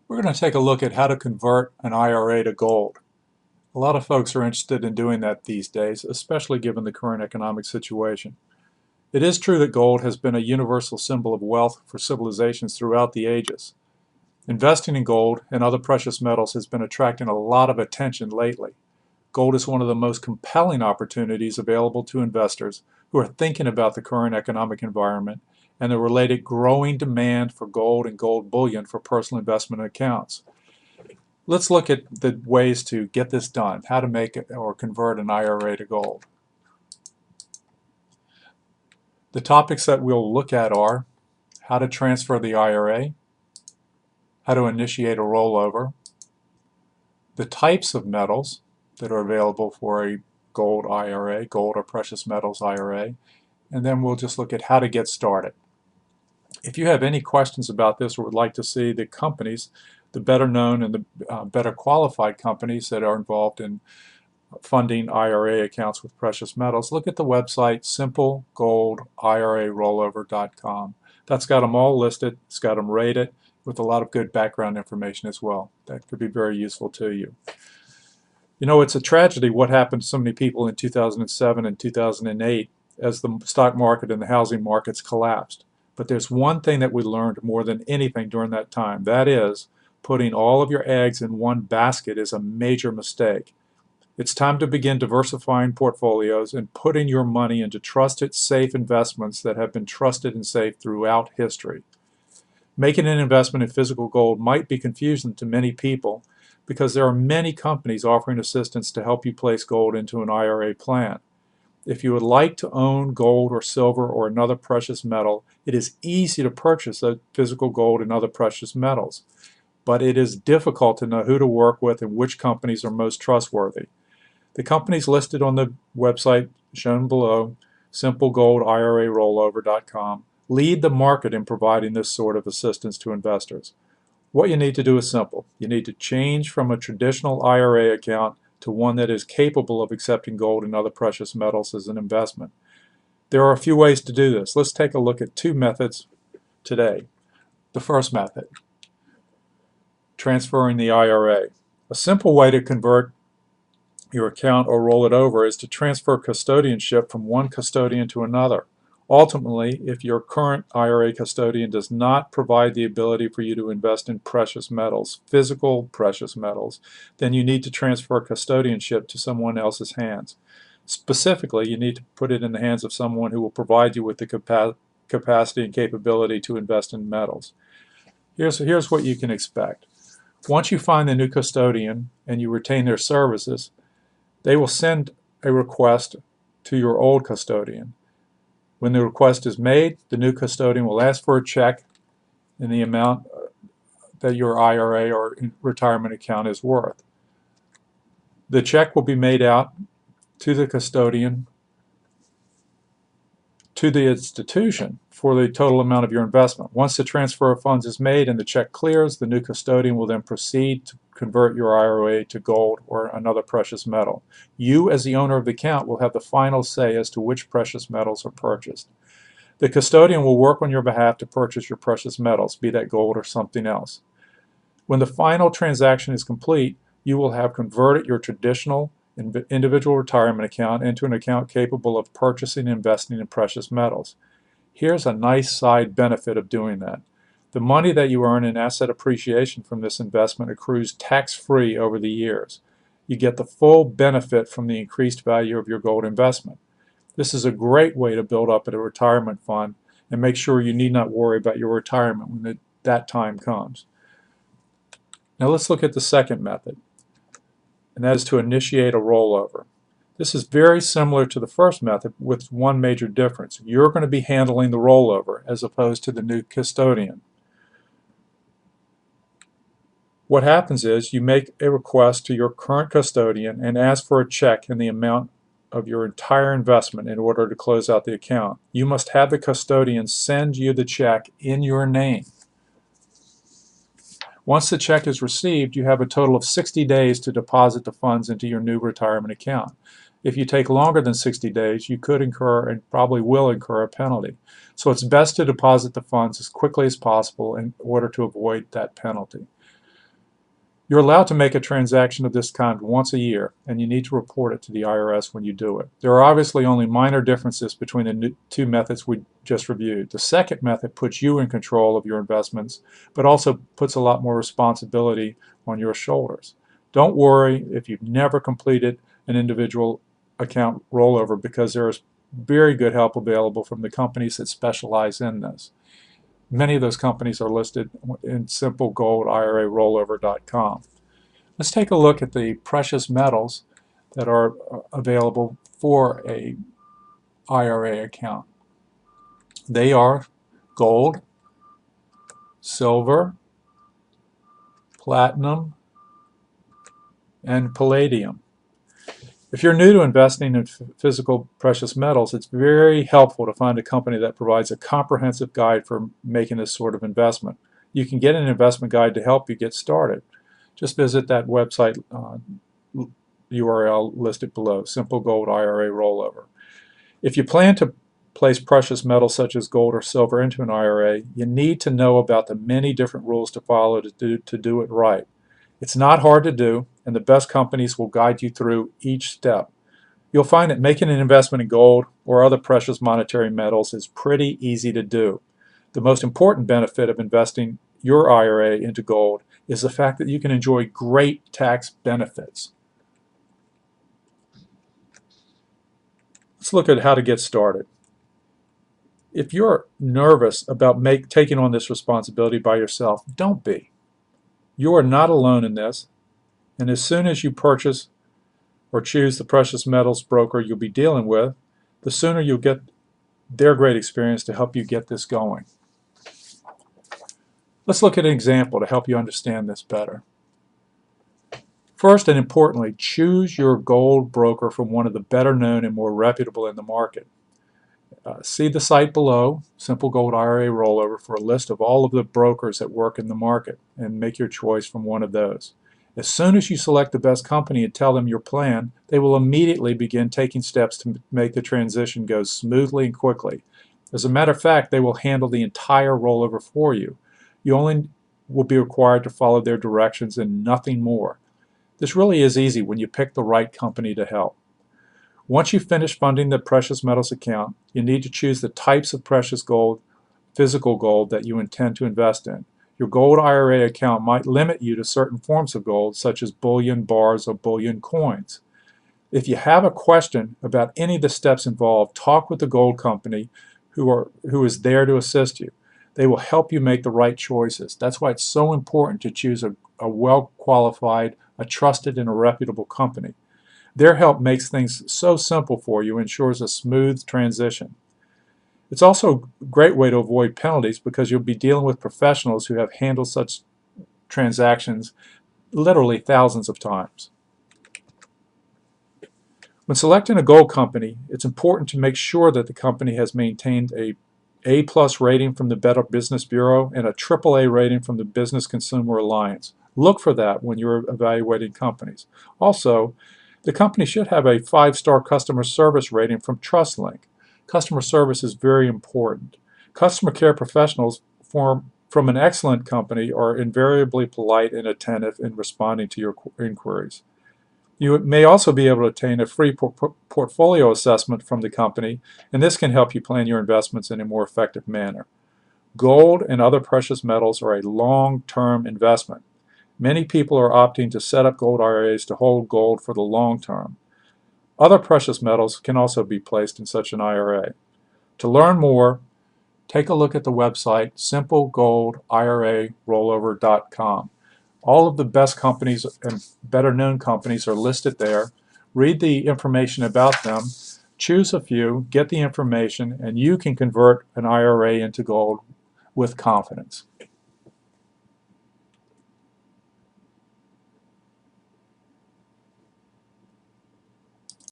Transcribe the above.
We're going to take a look at how to convert an IRA to gold. A lot of folks are interested in doing that these days, especially given the current economic situation. It is true that gold has been a universal symbol of wealth for civilizations throughout the ages. Investing in gold and other precious metals has been attracting a lot of attention lately. Gold is one of the most compelling opportunities available to investors who are thinking about the current economic environment and the related growing demand for gold and gold bullion for personal investment accounts. Let's look at the ways to get this done, how to make it or convert an IRA to gold. The topics that we'll look at are how to transfer the IRA, how to initiate a rollover, the types of metals that are available for a gold IRA, gold or precious metals IRA, and then we'll just look at how to get started. If you have any questions about this or would like to see the companies, the better known and the better qualified companies that are involved in funding IRA accounts with precious metals, look at the website simplegoldirarollover.com. That's got them all listed. It's got them rated with a lot of good background information as well. That could be very useful to you. You know, it's a tragedy what happened to so many people in 2007 and 2008 as the stock market and the housing markets collapsed. But there's one thing that we learned more than anything during that time. That is, putting all of your eggs in one basket is a major mistake. It's time to begin diversifying portfolios and putting your money into trusted, safe investments that have been trusted and safe throughout history. Making an investment in physical gold might be confusing to many people because there are many companies offering assistance to help you place gold into an IRA plan. If you would like to own gold or silver or another precious metal, it is easy to purchase the physical gold and other precious metals. But it is difficult to know who to work with and which companies are most trustworthy. The companies listed on the website shown below, simplegoldirarollover.com, lead the market in providing this sort of assistance to investors. What you need to do is simple. You need to change from a traditional IRA account to one that is capable of accepting gold and other precious metals as an investment. There are a few ways to do this. Let's take a look at two methods today. The first method, transferring the IRA. A simple way to convert your account or roll it over is to transfer custodianship from one custodian to another. Ultimately, if your current IRA custodian does not provide the ability for you to invest in precious metals, physical precious metals, then you need to transfer custodianship to someone else's hands. Specifically, you need to put it in the hands of someone who will provide you with the capacity and capability to invest in metals. Here's what you can expect. Once you find the new custodian and you retain their services, they will send a request to your old custodian. When the request is made, the new custodian will ask for a check in the amount that your IRA or retirement account is worth. The check will be made out to the custodian, to the institution, for the total amount of your investment. Once the transfer of funds is made and the check clears, the new custodian will then proceed to convert your IRA to gold or another precious metal. You, as the owner of the account, will have the final say as to which precious metals are purchased. The custodian will work on your behalf to purchase your precious metals, be that gold or something else. When the final transaction is complete, you will have converted your traditional individual retirement account into an account capable of purchasing and investing in precious metals. Here's a nice side benefit of doing that. The money that you earn in asset appreciation from this investment accrues tax-free over the years. You get the full benefit from the increased value of your gold investment. This is a great way to build up a retirement fund and make sure you need not worry about your retirement when that time comes. Now let's look at the second method, and that is to initiate a rollover. This is very similar to the first method with one major difference. You're going to be handling the rollover as opposed to the new custodian. What happens is you make a request to your current custodian and ask for a check in the amount of your entire investment in order to close out the account. You must have the custodian send you the check in your name. Once the check is received, you have a total of 60 days to deposit the funds into your new retirement account. If you take longer than 60 days, you could incur and probably will incur a penalty. So it's best to deposit the funds as quickly as possible in order to avoid that penalty. You're allowed to make a transaction of this kind once a year, and you need to report it to the IRS when you do it. There are obviously only minor differences between the two methods we just reviewed. The second method puts you in control of your investments, but also puts a lot more responsibility on your shoulders. Don't worry if you've never completed an individual account rollover, because there is very good help available from the companies that specialize in this. Many of those companies are listed in simplegoldirarollover.com. Let's take a look at the precious metals that are available for a IRA account. They are gold, silver, platinum, and palladium. If you're new to investing in physical precious metals, it's very helpful to find a company that provides a comprehensive guide for making this sort of investment. You can get an investment guide to help you get started. Just visit that website URL listed below, Simple Gold IRA Rollover. If you plan to place precious metals such as gold or silver into an IRA, you need to know about the many different rules to follow to do it right. It's not hard to do, and the best companies will guide you through each step. You'll find that making an investment in gold or other precious monetary metals is pretty easy to do. The most important benefit of investing your IRA into gold is the fact that you can enjoy great tax benefits. Let's look at how to get started. If you're nervous about taking on this responsibility by yourself, don't be. You are not alone in this, and as soon as you purchase or choose the precious metals broker you'll be dealing with, the sooner you'll get their great experience to help you get this going. Let's look at an example to help you understand this better. First and importantly, choose your gold broker from one of the better known and more reputable in the market. See the site below, Simple Gold IRA Rollover, for a list of all of the brokers that work in the market, and make your choice from one of those. As soon as you select the best company and tell them your plan, they will immediately begin taking steps to make the transition go smoothly and quickly. As a matter of fact, they will handle the entire rollover for you. You only will be required to follow their directions and nothing more. This really is easy when you pick the right company to help. Once you finish funding the precious metals account, you need to choose the types of precious gold, physical gold, that you intend to invest in. Your gold IRA account might limit you to certain forms of gold, such as bullion bars or bullion coins. If you have a question about any of the steps involved, talk with the gold company who is there to assist you. They will help you make the right choices. That's why it's so important to choose a well-qualified, a trusted, and a reputable company. Their help makes things so simple for you and ensures a smooth transition. It's also a great way to avoid penalties, because you'll be dealing with professionals who have handled such transactions literally thousands of times. When selecting a gold company, it's important to make sure that the company has maintained a A+ rating from the Better Business Bureau and a AAA rating from the Business Consumer Alliance. Look for that when you're evaluating companies. Also, the company should have a 5-star customer service rating from TrustLink. Customer service is very important. Customer care professionals from an excellent company are invariably polite and attentive in responding to your inquiries. You may also be able to obtain a free portfolio assessment from the company, and this can help you plan your investments in a more effective manner. Gold and other precious metals are a long-term investment. Many people are opting to set up gold IRAs to hold gold for the long term. Other precious metals can also be placed in such an IRA. To learn more, take a look at the website simplegoldirarollover.com. All of the best companies and better known companies are listed there. Read the information about them, choose a few, get the information, and you can convert an IRA into gold with confidence.